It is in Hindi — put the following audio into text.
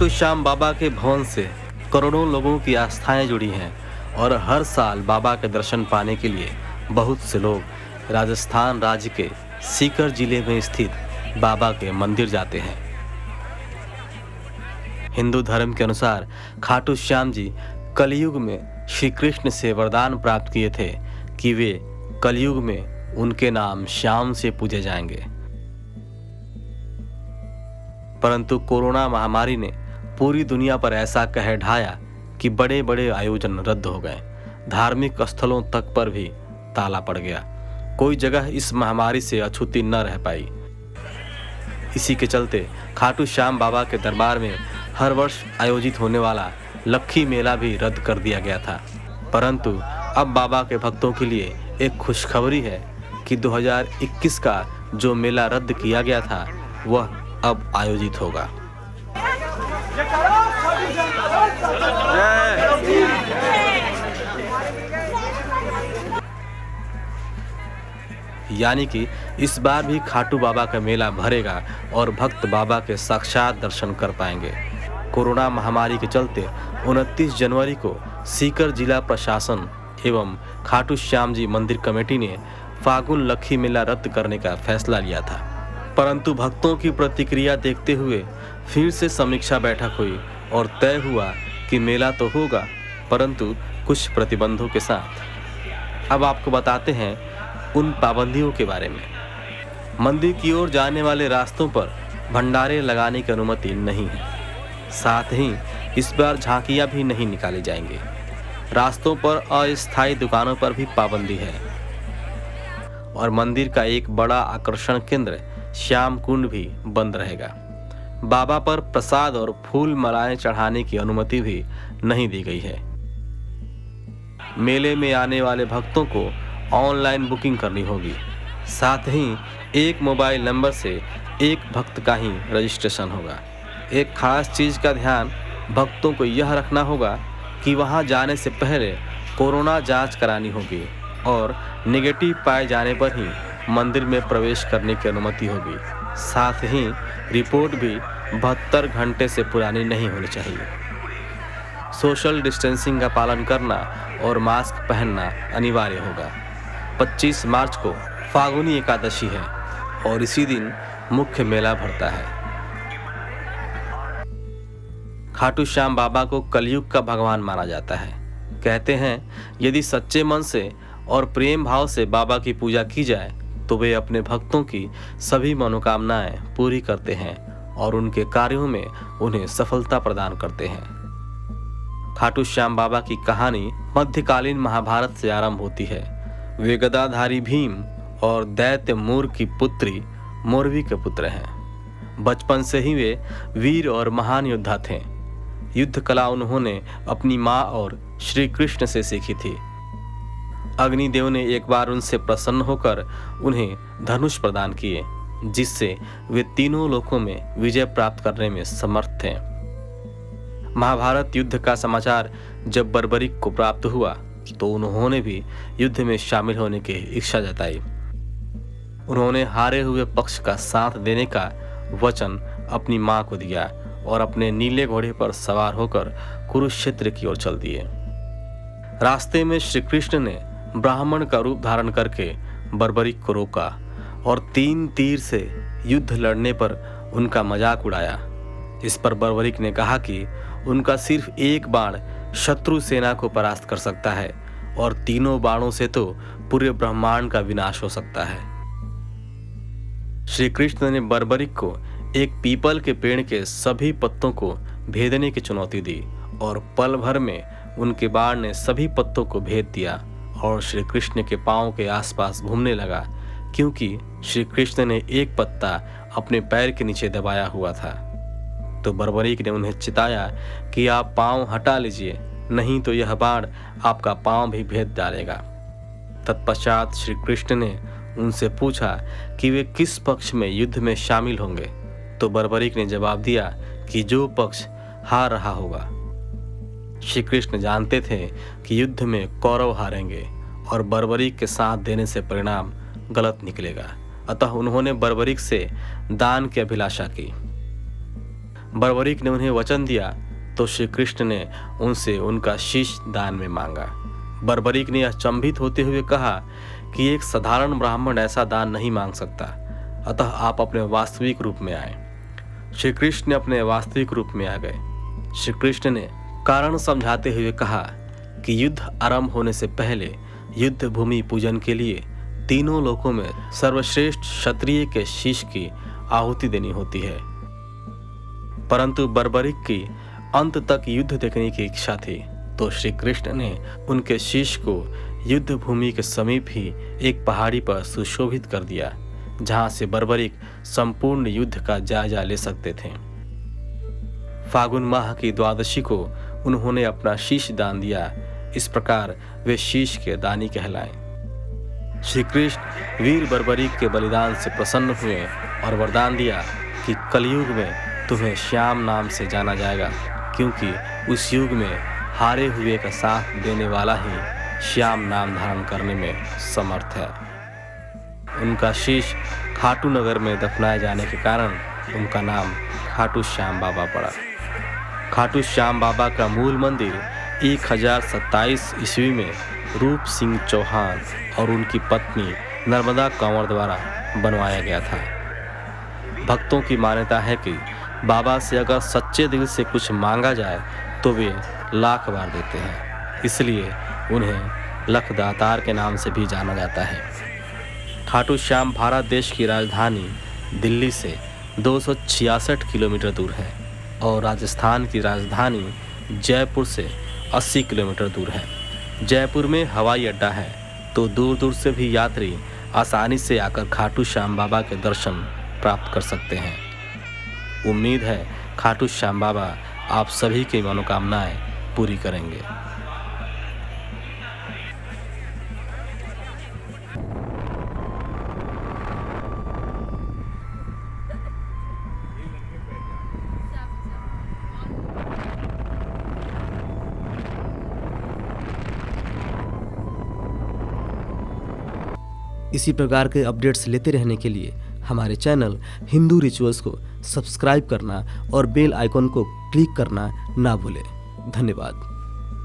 खाटू श्याम बाबा के भवन से करोड़ों लोगों की आस्थाएं जुड़ी हैं और हर साल बाबा के दर्शन पाने के लिए बहुत से लोग राजस्थान राज्य के सीकर जिले में स्थित बाबा के मंदिर जाते हैं। हिंदू धर्म के अनुसार खाटू श्याम जी कलयुग में श्री कृष्ण से वरदान प्राप्त किए थे कि वे कलयुग में उनके नाम श्याम से पूजे जाएंगे। परंतु कोरोना महामारी ने पूरी दुनिया पर ऐसा कहर ढाया कि बड़े बड़े आयोजन रद्द हो गए। धार्मिक स्थलों तक पर भी ताला पड़ गया। कोई जगह इस महामारी से अछूती न रह पाई। इसी के चलते खाटू श्याम बाबा के दरबार में हर वर्ष आयोजित होने वाला लक्खी मेला भी रद्द कर दिया गया था। परंतु अब बाबा के भक्तों के लिए एक खुशखबरी है कि 2021 का जो मेला रद्द किया गया था वह अब आयोजित होगा। यानी कि इस बार भी खाटू बाबा का मेला भरेगा और भक्त बाबा के साक्षात दर्शन कर पाएंगे। कोरोना महामारी के चलते 29 जनवरी को सीकर जिला प्रशासन एवं खाटू श्याम जी मंदिर कमेटी ने फागुन लक्खी मेला रद्द करने का फैसला लिया था। परंतु भक्तों की प्रतिक्रिया देखते हुए फिर से समीक्षा बैठक हुई और तय हुआ कि मेला तो होगा परंतु कुछ प्रतिबंधों के साथ। अब आपको बताते हैं उन पाबंदियों के बारे में। मंदिर की ओर जाने वाले रास्तों पर भंडारे लगाने की अनुमति नहीं है। साथ ही इस बार झांकियां भी नहीं निकाली जाएंगी। रास्तों पर अस्थायी दुकानों पर भी पाबंदी है और मंदिर का एक बड़ा आकर्षण केंद्र श्याम कुंड भी बंद रहेगा। बाबा पर प्रसाद और फूल मालाएं चढ़ाने की अनुमति भी नहीं दी गई है। मेले में आने वाले भक्तों को ऑनलाइन बुकिंग करनी होगी। साथ ही एक मोबाइल नंबर से एक भक्त का ही रजिस्ट्रेशन होगा। एक खास चीज़ का ध्यान भक्तों को यह रखना होगा कि वहां जाने से पहले कोरोना जांच करानी होगी और नेगेटिव पाए जाने पर ही मंदिर में प्रवेश करने की अनुमति होगी। साथ ही रिपोर्ट भी 72 घंटे से पुरानी नहीं होनी चाहिए। सोशल डिस्टेंसिंग का पालन करना और मास्क पहनना अनिवार्य होगा। 25 मार्च को फागुनी एकादशी है और इसी दिन मुख्य मेला भरता है। खाटू श्याम बाबा को कलयुग का भगवान माना जाता है। कहते हैं यदि सच्चे मन से और प्रेम भाव से बाबा की पूजा की जाए तो वे अपने भक्तों की सभी मनोकामनाएं पूरी करते हैं और उनके कार्यों में उन्हें सफलता प्रदान करते हैं। खाटू श्याम बाबा की कहानी मध्यकालीन महाभारत से आरंभ होती है। वे गदाधारी भीम और दैत्य मूर की पुत्री मोरवी के पुत्र हैं। बचपन से ही वे वीर और महान योद्धा थे। युद्ध कला उन्होंने अपनी माँ और श्री कृष्ण से सीखी थी। अग्निदेव ने एक बार उनसे प्रसन्न होकर उन्हें धनुष प्रदान किए जिससे वे तीनों लोकों में विजय प्राप्त करने में समर्थ थे। महाभारत युद्ध का समाचार जब बर्बरिक को प्राप्त हुआ तो उन्होंने भी युद्ध में शामिल होने की इच्छा जताई। उन्होंने हारे हुए पक्ष का साथ देने का वचन अपनी मां को दिया और अपने नीले घोड़े पर सवार होकर कुरुक्षेत्र की ओर चल दिए। रास्ते में श्री कृष्ण ने ब्राह्मण का रूप धारण करके बर्बरिक को रोका और 3 तीर से युद्ध लड़ने पर उनका मजाक उड़ाया। इस पर बर्बरिक ने कहा कि उनका सिर्फ एक बाण शत्रु सेना को परास्त कर सकता है और तीनों बाणों से तो पूरे ब्रह्मांड का विनाश हो सकता है। श्री कृष्ण ने बर्बरिक को एक पीपल के पेड़ के सभी पत्तों को भेदने की चुनौती दी और पल भर में उनके बाण ने सभी पत्तों को भेद दिया और श्री कृष्ण के पांव के आसपास घूमने लगा क्योंकि श्री कृष्ण ने एक पत्ता अपने पैर के नीचे दबाया हुआ था। तो बर्बरिक ने उन्हें चिताया कि आप पांव हटा लीजिए, नहीं तो यह बाण आपका पांव भी भेद डालेगा। तत्पश्चात श्री कृष्ण ने उनसे पूछा कि वे किस पक्ष में युद्ध में शामिल होंगे। तो बर्बरिक ने जवाब दिया कि जो पक्ष हार रहा होगा। श्री कृष्ण जानते थे कि युद्ध में कौरव हारेंगे और बर्बरिक के साथ देने से परिणाम गलत निकलेगा, अतः उन्होंने बर्बरिक से दान की अभिलाषा की। बर्बरीक ने उन्हें वचन दिया तो श्री कृष्ण ने उनसे उनका शीश दान में मांगा। बर्बरीक ने अचंभित होते हुए कहा कि एक साधारण ब्राह्मण ऐसा दान नहीं मांग सकता, अतः आप अपने वास्तविक रूप में आए। श्री कृष्ण अपने वास्तविक रूप में आ गए। श्री कृष्ण ने कारण समझाते हुए कहा कि युद्ध आरंभ होने से पहले युद्ध भूमि पूजन के लिए तीनों लोकों में सर्वश्रेष्ठ क्षत्रिय के शीश की आहुति देनी होती है। परंतु बर्बरीक की अंत तक युद्ध देखने की इच्छा थी, तो श्री कृष्ण ने उनके शीश को युद्ध भूमि के समीप ही एक पहाड़ी पर सुशोभित कर दिया, जहां से बर्बरीक संपूर्ण युद्ध का जायजा ले सकते थे। फागुन माह की द्वादशी को उन्होंने अपना शीश दान दिया। इस प्रकार वे शीश के दानी कहलाए। श्री कृष्ण वीर बर्बरीक के बलिदान से प्रसन्न हुए और वरदान दिया कि कलयुग में तुम्हें श्याम नाम से जाना जाएगा, क्योंकि उस युग में हारे हुए का साथ देने वाला ही श्याम नाम धारण करने में समर्थ है। उनका शीश खाटू नगर में दफनाए जाने के कारण उनका नाम खाटू श्याम बाबा पड़ा। खाटू श्याम बाबा का मूल मंदिर 1027 ईस्वी में रूप सिंह चौहान और उनकी पत्नी नर्मदा कंवर द्वारा बनवाया गया था। भक्तों की मान्यता है कि बाबा से अगर सच्चे दिल से कुछ मांगा जाए तो वे लाख बार देते हैं, इसलिए उन्हें लखदातार के नाम से भी जाना जाता है। खाटू श्याम भारत देश की राजधानी दिल्ली से 266 किलोमीटर दूर है और राजस्थान की राजधानी जयपुर से 80 किलोमीटर दूर है। जयपुर में हवाई अड्डा है, तो दूर दूर से भी यात्री आसानी से आकर खाटू श्याम बाबा के दर्शन प्राप्त कर सकते हैं। उम्मीद है खाटू श्याम बाबा आप सभी की मनोकामनाएं पूरी करेंगे। इसी प्रकार के अपडेट्स लेते रहने के लिए हमारे चैनल हिंदू रिचुअल्स को सब्सक्राइब करना और बेल आइकॉन को क्लिक करना ना भूलें। धन्यवाद।